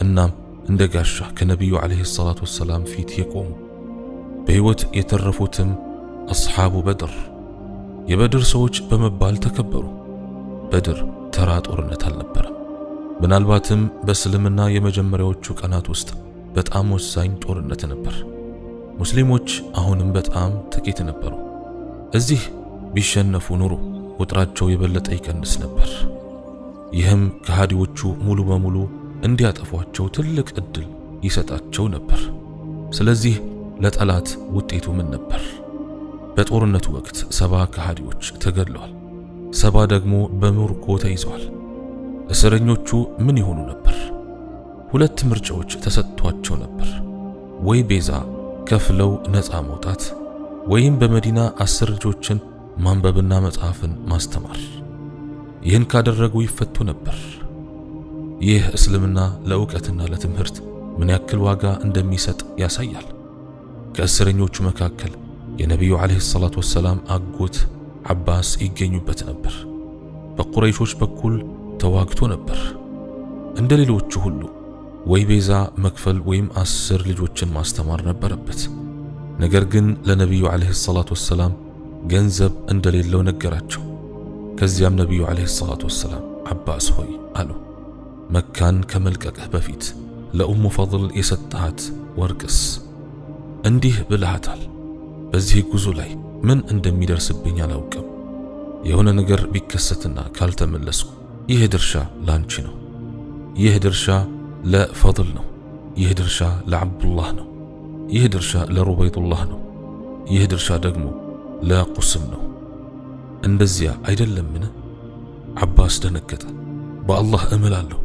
እናም እንደ ጋሻ ከነቢዩ ዓለይሂ ሰላቱ ወሰላም ፊት የቆሙ በሕይወት የተረፉትም አስሓቡ በድር የበድር ሰዎች በመባል ተከበሩ። በድር ተራ ጦርነት አልነበረም። ምናልባትም በእስልምና የመጀመሪያዎቹ ቀናት ውስጥ በጣም ወሳኝ ጦርነት ነበር። ሙስሊሞች አሁንም በጣም ጥቂት ነበሩ። እዚህ ቢሸነፉ ኑሮ ቁጥራቸው የበለጠ ይቀንስ ነበር። ይህም ከሃዲዎቹ ሙሉ በሙሉ እንዲያጠፏቸው ትልቅ ዕድል ይሰጣቸው ነበር። ስለዚህ ለጠላት ውጤቱ ምን ነበር? በጦርነቱ ወቅት 70 ከሃዲዎች ተገድለዋል፣ 70 ደግሞ በምርኮ ተይዘዋል። እስረኞቹ ምን ይሆኑ ነበር? ሁለት ምርጫዎች ተሰጥቷቸው ነበር። ወይ ቤዛ ከፍለው ነፃ መውጣት፣ ወይም በመዲና 10 ልጆችን ማንበብና መጽሐፍን ማስተማር። ይህን ካደረጉ ይፈቱ ነበር። ይህ እስልምና ለእውቀትና ለትምህርት ምን ያክል ዋጋ እንደሚሰጥ ያሳያል። ከእስረኞቹ መካከል የነቢዩ ዓለይሂ ሰላቱ ወሰላም አጎት ዓባስ ይገኙበት ነበር። በቁረይሾች በኩል ተዋግቶ ነበር። እንደ ሌሎቹ ሁሉ ወይ ቤዛ መክፈል ወይም 10 ልጆችን ማስተማር ነበረበት። ነገር ግን ለነቢዩ ዓለይሂ ሰላቱ ወሰላም ገንዘብ እንደሌለው ነገራቸው። ከዚያም ነቢዩ ዓለይሂ ሰላቱ ወሰላም ዓባስ ሆይ አሉ፣ መካን ከመልቀቅህ በፊት ለኡሙ ፈድል የሰጠሃት ወርቅስ? እንዲህ ብለሃታል፣ በዚህ ጉዞ ላይ ምን እንደሚደርስብኝ አላውቅም። የሆነ ነገር ቢከሰትና ካልተመለስኩ ይህ ድርሻ ላንቺ ነው፣ ይህ ድርሻ ለፈድል ነው፣ ይህ ድርሻ ለዓብዱላህ ነው፣ ይህ ድርሻ ለሩበይዱላህ ነው፣ ይህ ድርሻ ደግሞ ለቁስም ነው። እንደዚያ አይደለምን? ዓባስ ደነገጠ። በአላህ እምላለሁ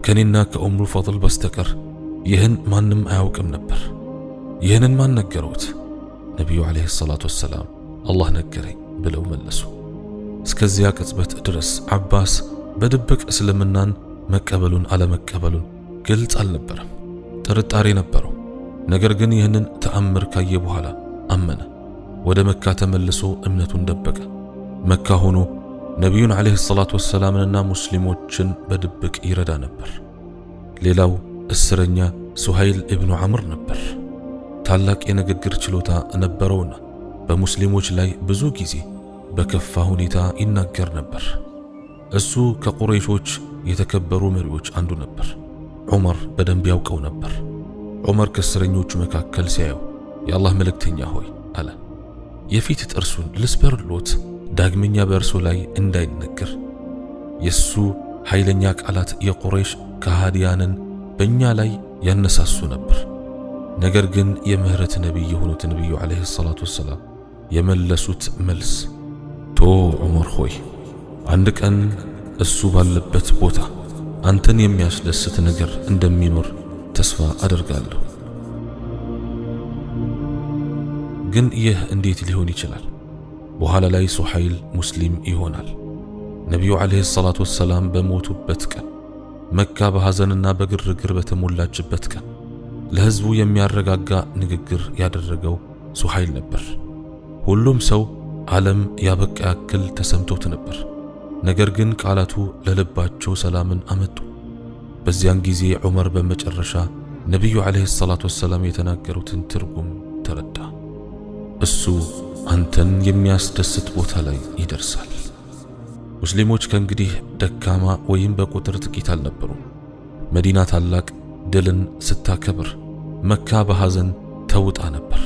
ከኔና ከኡሙ ፈድል በስተቀር ይህን ማንም አያውቅም ነበር። ይህንን ማን ነገረውት? ነቢዩ ዓለይሂ ሰላቱ ወሰላም አላህ ነገረኝ ብለው መለሱ። እስከዚያ ቅጽበት ድረስ ዓባስ በድብቅ እስልምናን መቀበሉን አለመቀበሉን ግልጽ አልነበረም። ጥርጣሬ ነበረው። ነገር ግን ይህንን ተአምር ካየ በኋላ አመነ። ወደ መካ ተመልሶ እምነቱን ደበቀ። መካ ሆኖ ነቢዩን ዓለይሂ ሰላቱ ወሰላምንና ሙስሊሞችን በድብቅ ይረዳ ነበር። ሌላው እስረኛ ሱሀይል ኢብኑ ዐምር ነበር። ታላቅ የንግግር ችሎታ ነበረውና በሙስሊሞች ላይ ብዙ ጊዜ በከፋ ሁኔታ ይናገር ነበር። እሱ ከቁረይሾች የተከበሩ መሪዎች አንዱ ነበር። ዑመር በደንብ ያውቀው ነበር። ዑመር ከእስረኞቹ መካከል ሲያየው የአላህ መልእክተኛ ሆይ አለ፣ የፊት ጥርሱን ልስበርሎት ዳግመኛ በእርሱ ላይ እንዳይነገር። የሱ ኃይለኛ ቃላት የቁረይሽ ከሃዲያንን በእኛ ላይ ያነሳሱ ነበር። ነገር ግን የምህረት ነቢይ የሆኑት ነቢዩ ዓለይሂ ሰላቱ ወሰላም የመለሱት መልስ ቶ ዑመር ሆይ አንድ ቀን እሱ ባለበት ቦታ አንተን የሚያስደስት ነገር እንደሚኖር ተስፋ አደርጋለሁ። ግን ይህ እንዴት ሊሆን ይችላል? በኋላ ላይ ሱሀይል ሙስሊም ይሆናል። ነቢዩ ዓለይሂ ሰላቱ ወሰላም በሞቱበት ቀን፣ መካ በሐዘንና በግርግር በተሞላችበት ቀን ለሕዝቡ የሚያረጋጋ ንግግር ያደረገው ሱሀይል ነበር። ሁሉም ሰው ዓለም ያበቃ ያክል ተሰምቶት ነበር። ነገር ግን ቃላቱ ለልባቸው ሰላምን አመጡ። በዚያን ጊዜ ዑመር በመጨረሻ ነቢዩ ዓለይሂ ሰላቱ ወሰላም የተናገሩትን ትርጉም ተረዳ። እሱ አንተን የሚያስደስት ቦታ ላይ ይደርሳል። ሙስሊሞች ከእንግዲህ ደካማ ወይም በቁጥር ጥቂት አልነበሩም። መዲና ታላቅ ድልን ስታከብር፣ መካ በሐዘን ተውጣ ነበር።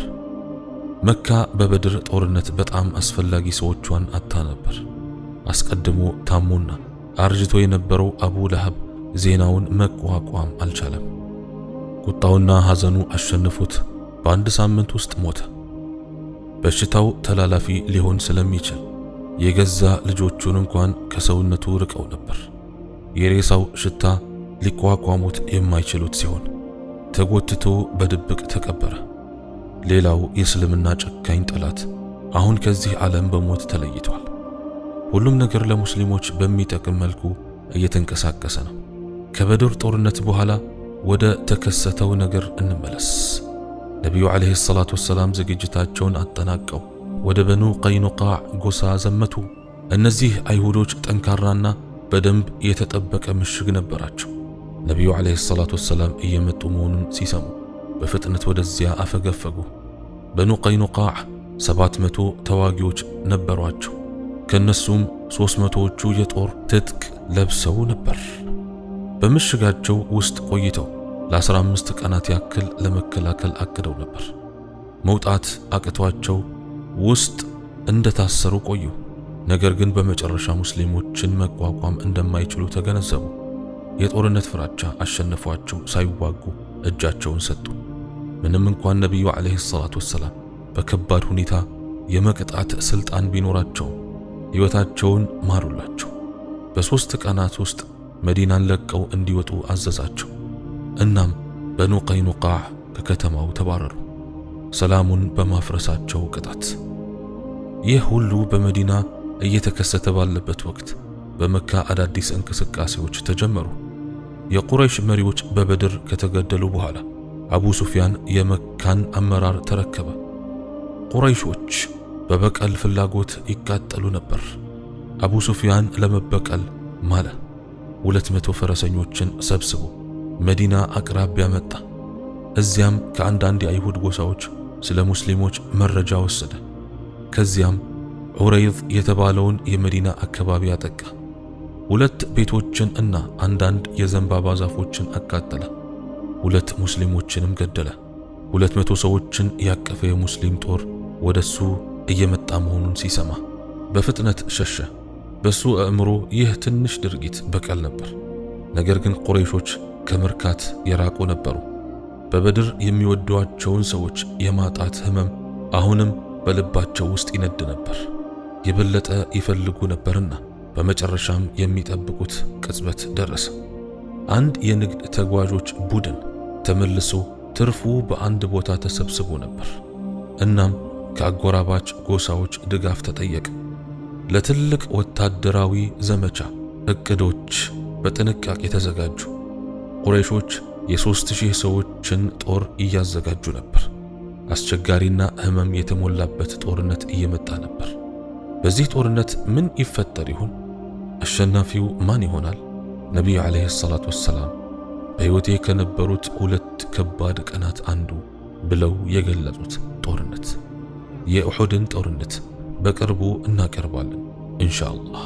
መካ በበድር ጦርነት በጣም አስፈላጊ ሰዎቿን አጥታ ነበር። አስቀድሞ ታሞና አርጅቶ የነበረው አቡ ለሀብ ዜናውን መቋቋም አልቻለም። ቁጣውና ሐዘኑ አሸንፎት በአንድ ሳምንት ውስጥ ሞተ። በሽታው ተላላፊ ሊሆን ስለሚችል የገዛ ልጆቹን እንኳን ከሰውነቱ ርቀው ነበር። የሬሳው ሽታ ሊቋቋሙት የማይችሉት ሲሆን ተጎትቶ በድብቅ ተቀበረ። ሌላው የእስልምና ጨካኝ ጠላት አሁን ከዚህ ዓለም በሞት ተለይቷል። ሁሉም ነገር ለሙስሊሞች በሚጠቅም መልኩ እየተንቀሳቀሰ ነው። ከበድር ጦርነት በኋላ ወደ ተከሰተው ነገር እንመለስ። ነቢዩ ዓለይሂ ሰላቱ ወሰላም ዝግጅታቸውን አጠናቀው ወደ በኑ ቀይኑቃዕ ጎሳ ዘመቱ። እነዚህ አይሁዶች ጠንካራና በደንብ የተጠበቀ ምሽግ ነበራቸው። ነቢዩ ዓለይሂ ሰላቱ ወሰላም እየመጡ መሆኑን ሲሰሙ በፍጥነት ወደዚያ አፈገፈጉ። በኑ ቀይኑቃዕ 700 ተዋጊዎች ነበሯቸው። ከነሱም 300ዎቹ የጦር ትጥቅ ለብሰው ነበር። በምሽጋቸው ውስጥ ቆይተው ለ15 ቀናት ያክል ለመከላከል አቅደው ነበር። መውጣት አቅቷቸው ውስጥ እንደታሰሩ ቆዩ። ነገር ግን በመጨረሻ ሙስሊሞችን መቋቋም እንደማይችሉ ተገነዘቡ። የጦርነት ፍራቻ አሸነፏቸው። ሳይዋጉ እጃቸውን ሰጡ። ምንም እንኳን ነቢዩ ዓለይሂ ሰላቱ ወሰላም በከባድ ሁኔታ የመቅጣት ስልጣን ቢኖራቸውም ሕይወታቸውን ማሩላቸው። በ3 ቀናት ውስጥ መዲናን ለቀው እንዲወጡ አዘዛቸው። እናም በኑ ቀይኑቃዕ ከከተማው ተባረሩ፣ ሰላሙን በማፍረሳቸው ቅጣት። ይህ ሁሉ በመዲና እየተከሰተ ባለበት ወቅት በመካ አዳዲስ እንቅስቃሴዎች ተጀመሩ። የቁረይሽ መሪዎች በበድር ከተገደሉ በኋላ አቡ ሱፊያን የመካን አመራር ተረከበ። ቁረይሾች በበቀል ፍላጎት ይቃጠሉ ነበር። አቡ ሱፊያን ለመበቀል ማለ። 200 ፈረሰኞችን ሰብስቦ መዲና አቅራቢያ መጣ። እዚያም ከአንዳንድ የአይሁድ ጎሳዎች ስለ ሙስሊሞች መረጃ ወሰደ። ከዚያም ዑረይዝ የተባለውን የመዲና አካባቢ አጠቃ። 2 ቤቶችን እና አንዳንድ የዘንባባ ዛፎችን አቃጠለ። 2 ሙስሊሞችንም ገደለ። 200 ሰዎችን ያቀፈ የሙስሊም ጦር ወደሱ እየመጣ መሆኑን ሲሰማ በፍጥነት ሸሸ። በሱ አእምሮ ይህ ትንሽ ድርጊት በቀል ነበር። ነገር ግን ቁረይሾች ከመርካት የራቁ ነበሩ። በበድር የሚወዷቸውን ሰዎች የማጣት ህመም አሁንም በልባቸው ውስጥ ይነድ ነበር። የበለጠ ይፈልጉ ነበርና በመጨረሻም የሚጠብቁት ቅጽበት ደረሰ። አንድ የንግድ ተጓዦች ቡድን ተመልሶ ትርፉ በአንድ ቦታ ተሰብስቦ ነበር። እናም ከአጎራባች ጎሳዎች ድጋፍ ተጠየቀ። ለትልቅ ወታደራዊ ዘመቻ እቅዶች በጥንቃቄ ተዘጋጁ። ቁረይሾች የ3000 ሰዎችን ጦር እያዘጋጁ ነበር። አስቸጋሪና ህመም የተሞላበት ጦርነት እየመጣ ነበር። በዚህ ጦርነት ምን ይፈጠር ይሆን? አሸናፊው ማን ይሆናል? ነቢዩ ዓለይሂ ሰላቱ ወሰላም በሕይወቴ ከነበሩት 2 ከባድ ቀናት አንዱ ብለው የገለጹት ጦርነት የኡሑድን ጦርነት በቅርቡ እናቀርባለን ኢንሻአላህ።